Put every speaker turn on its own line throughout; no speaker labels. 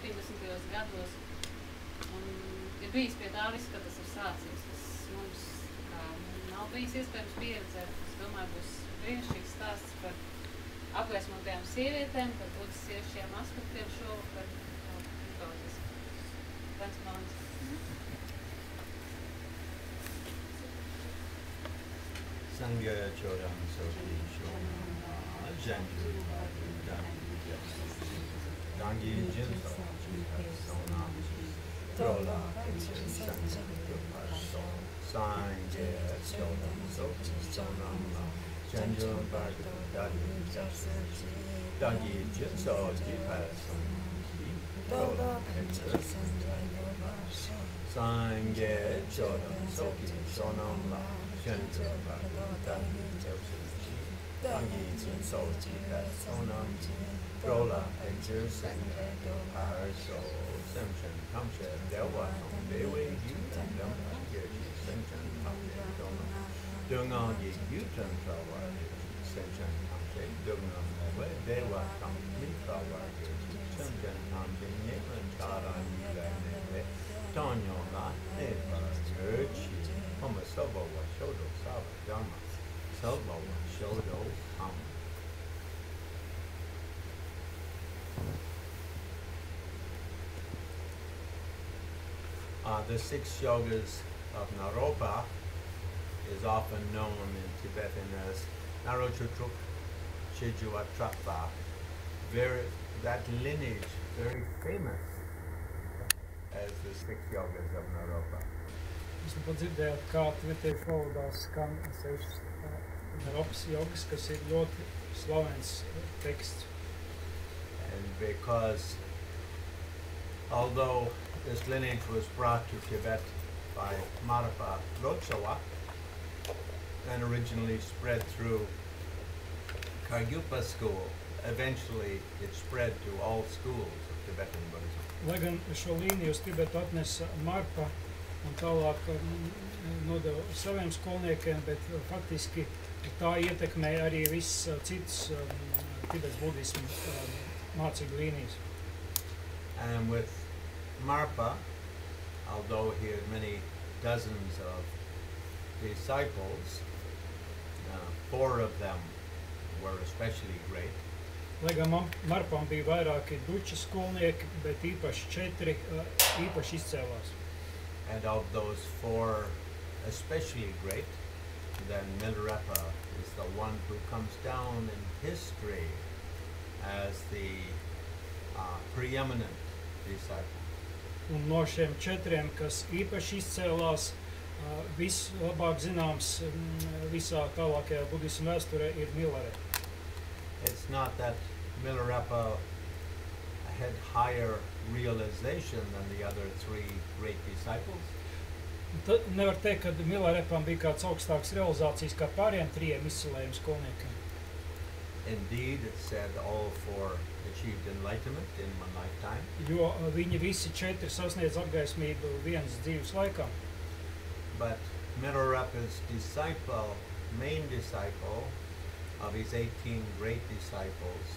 70. gados. Un ir bijis pie tā visa, ka tas ir sācies. Tas mums nav bijis iespējams pieredzēt. Es domāju, būs brīnišķīgs stāsts par apgaismotajām sievietēm, par buddhistiešiem aspektiem šovakar. Paldies. Glenns Mallins.
Sangha Choling Soki Choling Janju Dangi Jinso Sonam Trola Sangha Choling Soki Sonam Janju Dangi Jinso Trola Sangha Choling Soki Sonam Dangi Jinso Sonam Trola Parso Semchen Kamshe Dewa Dewe Yutan Semchen Kamshe Dungang Yutan Trawa Semchen Kamshe Dungang Dewa Kamshe Trawa Semchen Kamshe Yemen Charan Yulane Tonyo La Neva Urchi Homa Sobo wa Shodo Sava Dhamma Sobo wa Shodo Ham. The 6 yogas of Naropa is often known in Tibetan as Naropa-1 Chijuatrakpa. That lineage very famous as the 6 yogas of Naropa.
Jūs dzirdējāt, kā tibetiešu valodā skan 6 Naropas jogas, kas ir ļoti slavens teksts.
And because although this lineage was brought to Tibet by Naropa-1 and originally spread through Kagyupa school, eventually it spread to all schools of Tibetan Buddhism.
Lai gan šo līniju uz Tibetu atnesa Marpa un tālāk nodeva saviem skolniekiem, bet faktiski tā ietekmēja arī viss cits Tibetas budismu mācību līnijas.
And with Marpa, although he had many dozens of disciples, 4 of them were especially great.
Lai gan Marpam bija vairāki duča skolnieki, bet īpaši 4 īpaši izcēlās.
And of those 4 especially great, then Milarepa is the one who comes down in history as the preeminent disciple.
Un no šiem 4, kas īpaši izcēlās, vislabāk zināms visā tālākajā budismu vēsturē ir Milarepa.
It's not that Milarepa had higher realization than the other 3 great disciples.
Tad nevar teikt, ka Milarepam bija kāds augstāks realizācijas kā pāriem 3 izcilējiem skolniekiem.
Indeed, it said all 4 achieved enlightenment in one lifetime.
Jo viņi visi 4 sasniedz apgaismību vienas dzīves laikā.
But Milarepa's disciple, main disciple, of his 18 great disciples,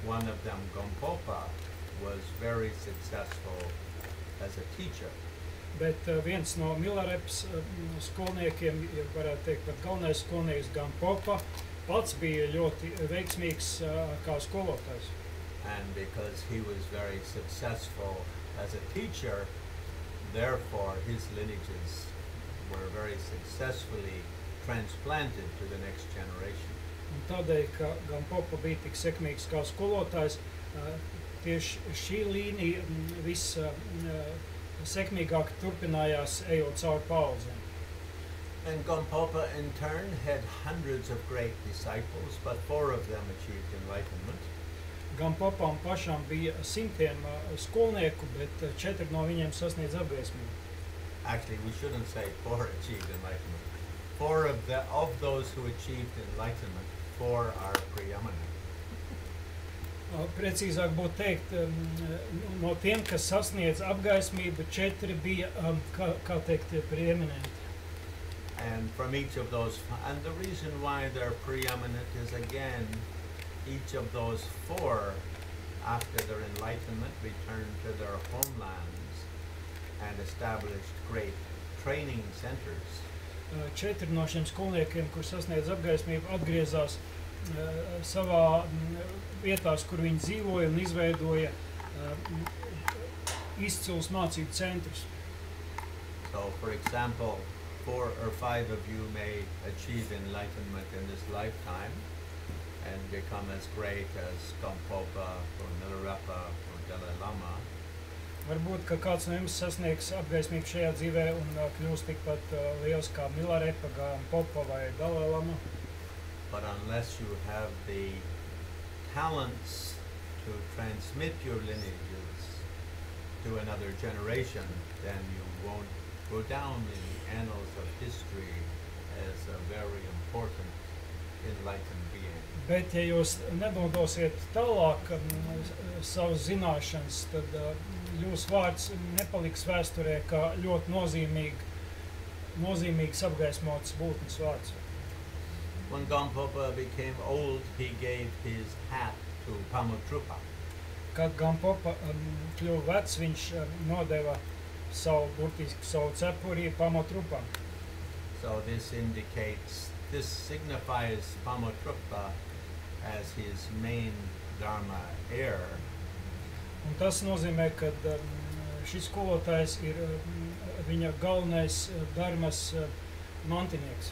one of them, Gompopa, was very successful as a teacher.
Bet viens no Milarepas skolniekiem, ja varētu teikt, pat galvenais skolnieks Gompopa, pats bija ļoti veiksmīgs kā skolotājs.
And because he was very successful as a teacher, therefore his lineages were very successfully transplanted to the next generation.
Un tādēļ, ka Gompopa bija tik sekmīgs kā skolotājs, tieši šī līnija viss sekmīgāk turpinājās ejot cauri paudzēm.
And Gompopa in turn had hundreds of great disciples, but 4 of them achieved enlightenment.
Gompopam pašam bija simtiem skolnieku, bet 4 no viņiem sasniedz apgaismību.
Actually, we shouldn't say 4 achieved enlightenment. 4 of those who achieved enlightenment, 4 are preeminent.
Precīzāk būtu teikt, no tiem, kas sasniedz apgaismību, 4 bija, kā teikt, preeminenti.
And from each of those, and the reason why they're preeminent is again, each of those 4 after their enlightenment, returned to their homelands and established great training centers.
4 no šiem skolniekiem, kur sasniedz apgaismību, atgriezās savā vietās, kur viņi dzīvoja un izveidoja izcils mācību centrus.
So, for example, 4 or 5 of you may achieve enlightenment in this lifetime and become as great as Gampopa or Naropa or Dalai Lama.
Varbūt, ka kāds no jums sasniegs apgaismību šajā dzīvē un kļūst tikpat liels kā Milarepa, Gampopa vai Dalai Lama.
But unless you have the talents to transmit your lineages to another generation, then you won't go down in the annals of history as a very important enlightened being.
Bet, ja jūs nedodosiet tālāk savas zināšanas, tad jūsu vārds nepaliks vēsturē kā ļoti nozīmīgs apgaismots būtnes vārds.
When Gampopa became old, he gave his hat to Pamotrupa.
Kad Gampopa kļuva vecs, viņš nodeva burtiski savu cepuri Pamotrupam.
So this signifies Pamotrupa as his main Dharma heir.
Un tas nozīmē, ka šis skolotājs ir viņa galvenais dharmas mantinieks.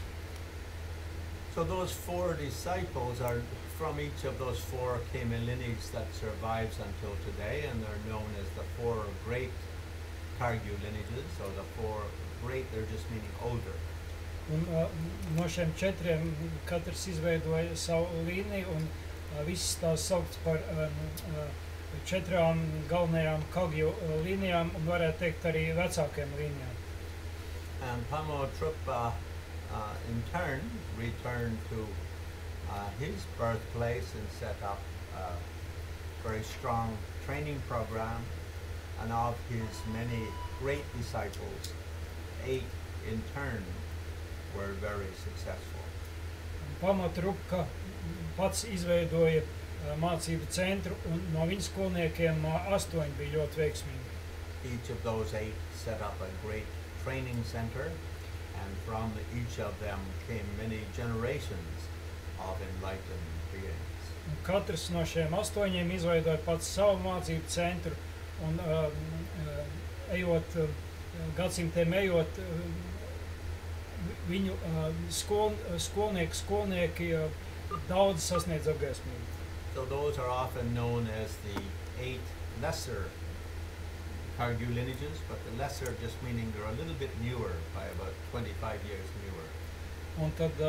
So those 4 disciples are from each of those 4 came a lineage that survives until today, and they're known as the 4 great Kargyu lineages. So the 4 great, they're just meaning older.
Un no šiem 4 katrs izveidoja savu līniju, un viss tās saukts par 4 galvenajām Kagju līnijām, un varētu teikt arī vecākajām līnijām.
And Pamotrupa in turn returned to his birthplace and set up a very strong training program, and of his many great disciples, 8 in turn were very successful.
Pamotrupa pats izveidoja mācību centru, un no viņa skolniekiem 8 bija ļoti veiksmīgi.
Each of those 8 set up a great training center, and from each of them came many generations of enlightened beings.
Un katrs no šiem 8 izveidoja pats savu mācību centru, un gadsimtiem ejot, viņu skolnieki daudz sasniedz apgaismību.
So those are often known as the 8 lesser Kargyu lineages, but the lesser just meaning they're a little bit newer, by about 25 years newer.
Un tad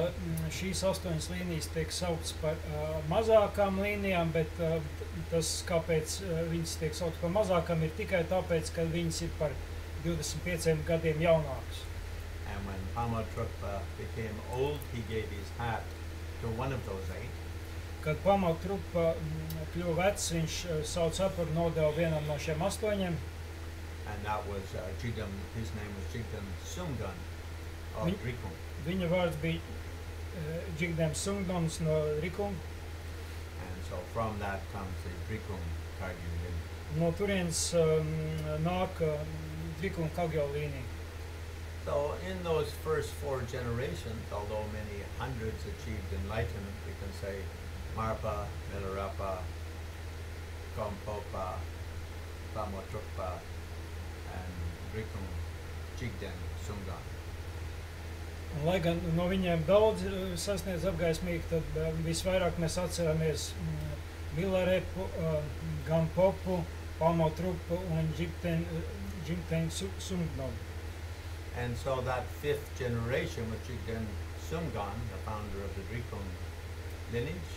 šīs 8 līnijas tiek sauktas par mazākām līnijām, bet tas, kāpēc viņas tiek sauktas par mazākām, ir tikai tāpēc, ka viņas ir par 25 gadiem jaunākas.
And when Pamotrupa became old, he gave his hat to one of those 8.
Kad Pamotrupa kļuva vecs, viņš savu cepuri nodeva vienam no šiem 8.
And that was Jigdan, his name was Jigdan Sumgan of Drikung.
Viņa vārds bija Jigdan Sumgans no Drikung.
And so from that comes the Drikung Kargyu lineage.
No turienes nāk Drikung Kagyo līnija.
So in those first 4 generations, although many hundreds achieved enlightenment, we can say Marpa, Milarepa, Gampopa, Pamotrupa, and Drikung, Jigdan, Sumgan.
Un, lai gan no viņiem daudz sasniedz apgaismīgi, tad visvairāk mēs atceramies Milarepu, Gampopu, Pamotrupu un Jigdan Sumgan.
And so that 5th generation with Jigdan Sumgan, the founder of the Drikung lineage,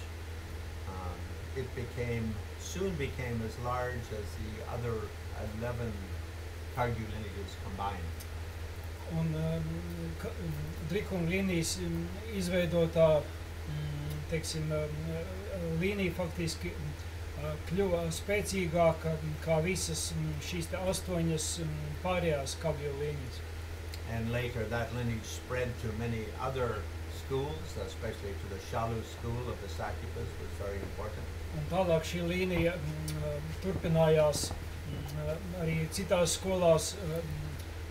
it soon became as large as the other 11 Kargyu lineages combined.
Un Drikung līnijas izveidotā, teiksim, līnija faktiski kļuva spēcīgāka kā visas šīs 8 pārējās Kagyu līnijas.
And later that lineage spread to many other schools, especially to the Shalu school of the Sakyupas was very important.
Un tālāk šī līnija turpinājās arī citās skolās,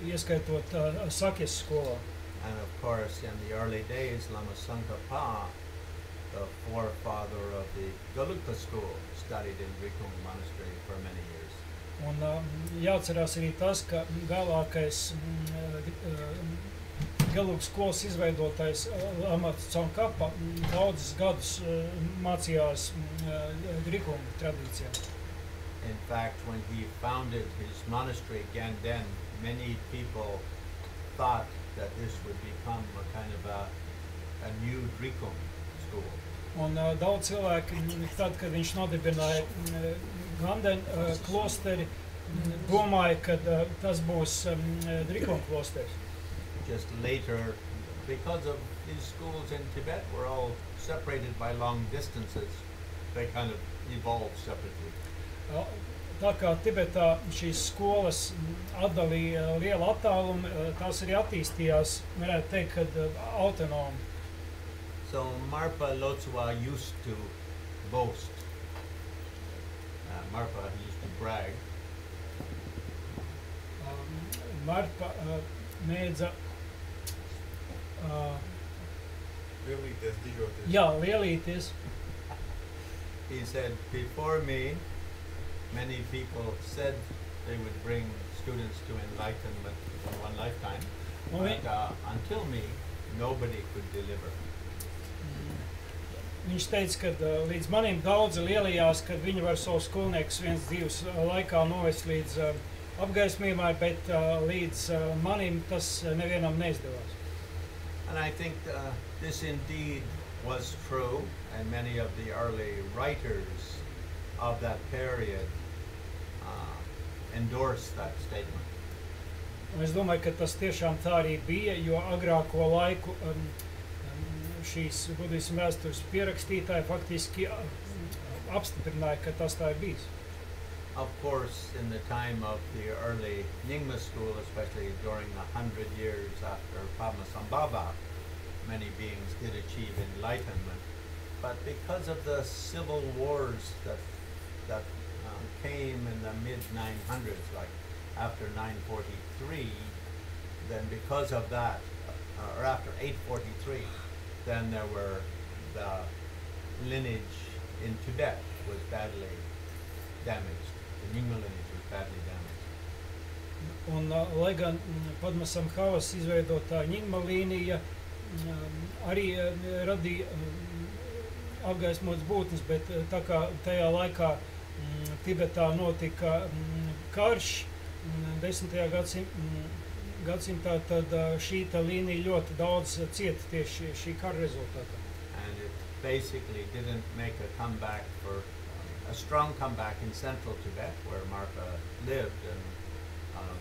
ieskaitot Sakjas skolā.
And of course, in the early days, Lama Tsongkhapa, the forefather of the Gelugpa school, studied in Drikung monastery for many years.
Un jāatcerās arī tas, ka vēlākais Gelug skolas izveidotais Lama Tsongkhapa daudzus gadus mācījās Drikung tradīcijā.
In fact, when he founded his monastery, Ganden, many people thought that this would become a kind of a new Drikung school.
Un daudz cilvēki, tad, kad viņš nodibināja Ganden klosteri, domāja, ka tas būs Drikung klosteris.
Just later, because of these schools in Tibet were all separated by long distances, they kind of evolved separately.
Tā kā Tibetā šīs skolas atdalīja lielu attālumu, tās arī attīstījās, varētu teikt, kad autonomi.
So Marpa Lotswa used to boast. Marpa used to brag.
Marpa mēdza lielīties.
He said, before me, many people said they would bring students to enlightenment in one lifetime, but until me, nobody could deliver.
Viņš teica, ka līdz manim daudzi lielījās, kad viņi var savus skolniekus viens dzīves laikā novest līdz apgaismībai, bet līdz manim tas nevienam neizdevās.
And I think this indeed was true, and many of the early writers of that period endorsed that statement.
Un es domāju, ka tas tiešām tā arī bija, jo agrāko laiku šīs budismu vēstures pierakstītāji faktiski apstiprināja, ka tas tā ir bijis.
Of course, in the time of the early Nyingma school, especially during the 100 years after Padmasambhava, many beings did achieve enlightenment. But because of the civil wars that came in the mid-900s, like after 943, then because of that, or after 843, then there were the lineage in Tibet was badly damaged. The Nyingma lineage was badly damaged.
Un, lai gan Padmasambhavas izveidotā Nyingma līnija arī radīja apgaismotas būtnes, bet tā kā tajā laikā Tibetā notika karš 10. gadsimtā, tad šī līnija ļoti daudz cieta tieši šī kara rezultātā.
And it basically didn't make a comeback for a strong comeback in central Tibet, where Marpa lived, and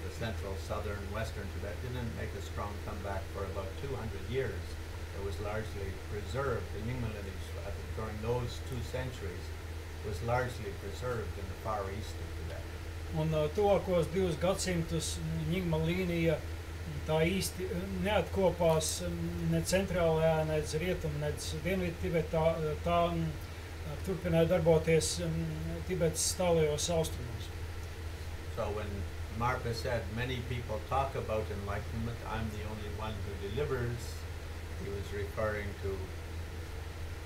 the central, southern, western Tibet didn't make a strong comeback for about 200 years. It was largely preserved. The Nyingma lineage during those 2 centuries was largely preserved in the far east of Tibet.
Un tuvākos 2 gadsimtus Nyingma līnija tā īsti neatkopās ne centrālajā, ne rietum, ne dienvidu Tibetā. Tā turpināja darboties Tibetas tālajos austrumos.
So when Marpa said, many people talk about enlightenment, I'm the only one who delivers, he was referring to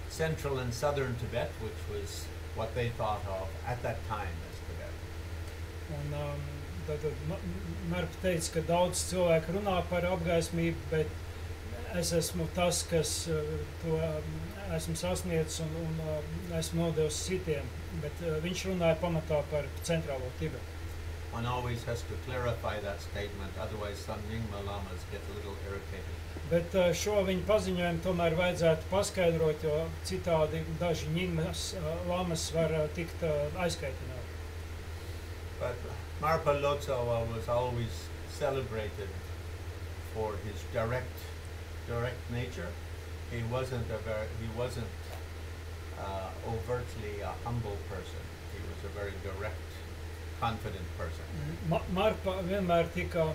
central and southern Tibet, which was what they thought of at that time as Tibet.
Un tad Marpa teica, ka daudz cilvēku runā par apgaismību, bet es esmu tas, kas to esmu sasniedzis un esmu nodevis citiem, bet viņš runāja pamatā par centrālo Tibetu.
One always has to clarify that statement, otherwise some Nyingma lamas get a little irritated.
Bet šo viņa paziņojumu tomēr vajadzētu paskaidrot, jo citādi daži Nyingmas lamas var tikt aizkaitināti.
But Marpa Lotswa was always celebrated for his direct nature. He wasn't overtly a humble person. He was a very direct, confident person.
Marpa vienmēr tika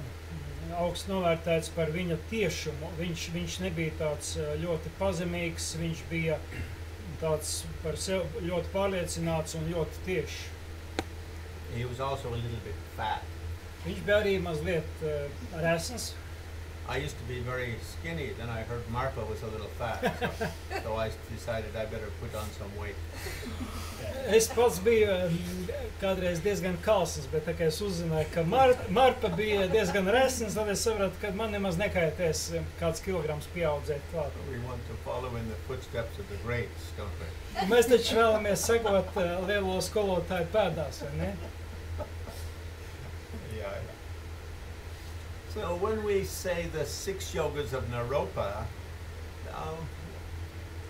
augsts novērtēts par viņa tiešumu. Viņš nebija tāds ļoti pazemīgs, viņš bija tāds par sevi ļoti pārliecināts un ļoti tiešs.
He was also a little bit fat.
Viņš bija arī mazliet resns.
I used to be very skinny, then I heard Marpa was a little fat, so I decided I better put on some weight.
Es pats biju kādreiz diezgan kalsns, bet tā kā es uzzināju, ka Marpa bija diezgan resns, tad es sapratu, ka man nemaz nekaitēs kāds kilograms pieaudzēt klāt.
We want to follow in the footsteps of the greats, don't we?
Mēs taču vēlamies sekot lielo skolotāju pēdās, vai ne?
Yeah. So when we say the 6 yogas of Naropa,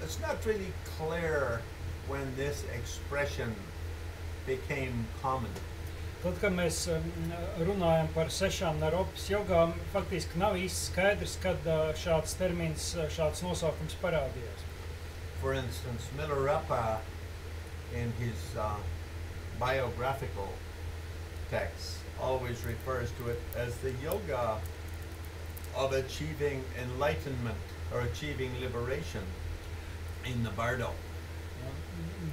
it's not really clear when this expression became common.
Tad, kad mēs runājam par 6 Naropas jogām, faktiski nav īsti skaidrs, kad šāds termins, šāds nosaukums parādījās.
For instance, Milarepa, in his biographical texts, always refers to it as the yoga of achieving enlightenment or achieving liberation in the bardo.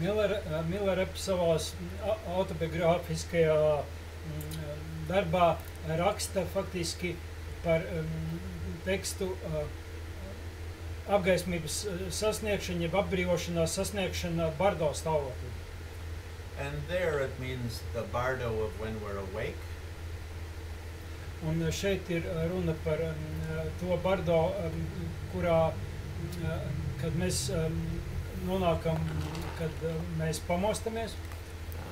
Milarep savās autobiogrāfiskajā darbā raksta faktiski par tekstu apgaismības sasniegšana, jeb apbrīvošanās sasniegšana bardo stāvoklī.
And there it means the bardo of when we're awake.
Un šeit ir runa par to bardo, kurā, kad mēs nonākam, kad mēs pamostamies.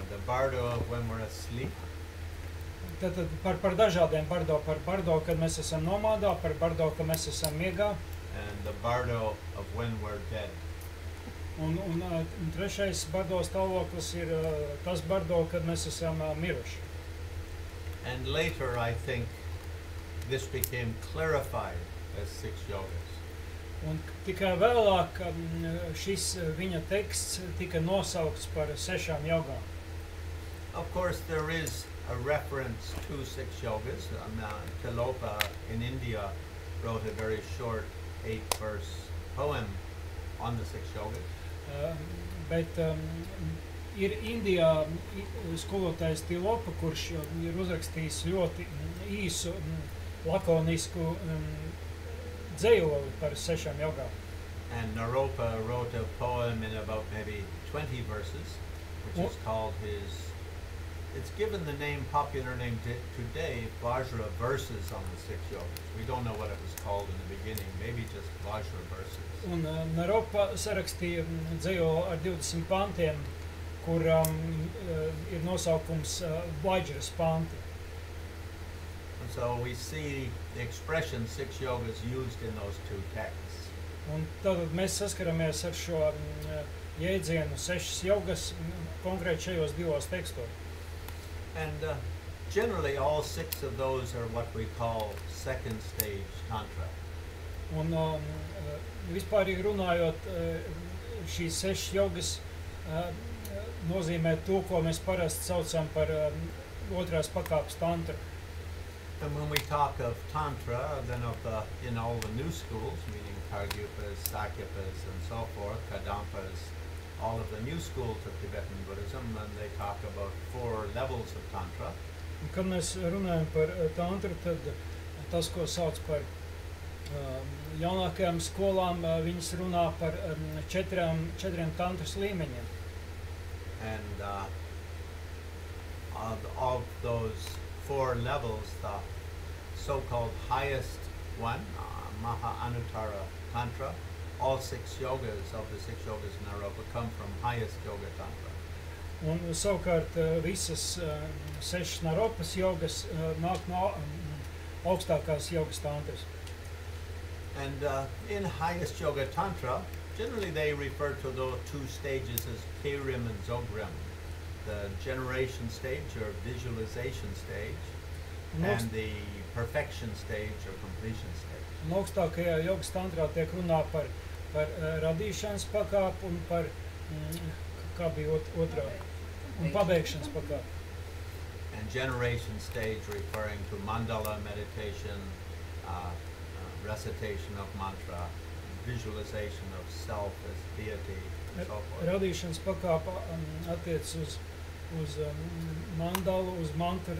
The bardo of when we're asleep.
Tad par dažādiem bardo, par bardo, kad mēs esam nomādā, par bardo, kad mēs esam miegā.
And the bardo of when we're dead.
Un trešais bardo stāvoklis ir tas bardo, kad mēs esam miruši.
And later, I think, this became clarified as 6 yogas.
Un tikai vēlāk šis viņa teksts tika nosaukts par 6 jogām.
Of course, there is a reference to 6 yogas. Tilopa in India wrote a very short 8-verse poem on the 6 yogas.
Bet ir Indijā skolotājs Tilopa, kurš ir uzrakstījis ļoti īsu, lakonisku dzejoli par 6 jogām.
And Naropa wrote a poem in about maybe 20 verses, which is called it's given the name, popular name today, Vajra verses on the 6 yogas. We don't know what it was called in the beginning, maybe just Vajra verses.
Un Naropa sarakstīja dzejoli ar 20 pantiem, kur ir nosaukums Vajras panti.
And so we see the expression 6 yogas used in those 2 texts.
Un tad mēs saskaramies ar šo jēdzienu 6 jogas konkrēti šajos 2 tekstos.
And generally all 6 of those are what we call second stage tantra.
Un vispārīgi runājot, šīs 6 jogas nozīmē to, ko mēs parasti saucam par otrās pakāpes tantru.
And when we talk of tantra, then in all the new schools, meaning Kargyupas, Sakyupas, and so forth, Kadampas, all of the new schools of Tibetan Buddhism, and they talk about 4 levels of tantra.
Un, kad mēs runājam par tantru, tad tas, ko sauc par jaunākajām skolām, viņas runā par 4 tantras līmeņiem.
And of those 4 levels, the so-called highest one, Maha Anuttara Tantra, all 6 yogas of the 6 yogas in Naropa come from highest yoga tantra.
Un savukārt visas 6 Naropas jogas nāk no augstākās jogas tantras.
And in highest yoga tantra, generally they refer to those 2 stages as Kerim and Zogrim, the generation stage or visualization stage, and the perfection stage or completion stage.
Un augstākajā jogas tantrā tiek runā par radīšanas pakāpi un par, kā bija otrā, un pabeigšanas pakāpi.
And generation stage referring to mandala meditation, recitation of mantra, visualization of self as deity, un so forth.
Radīšanas pakāpe attiec uz mandalu, uz mantra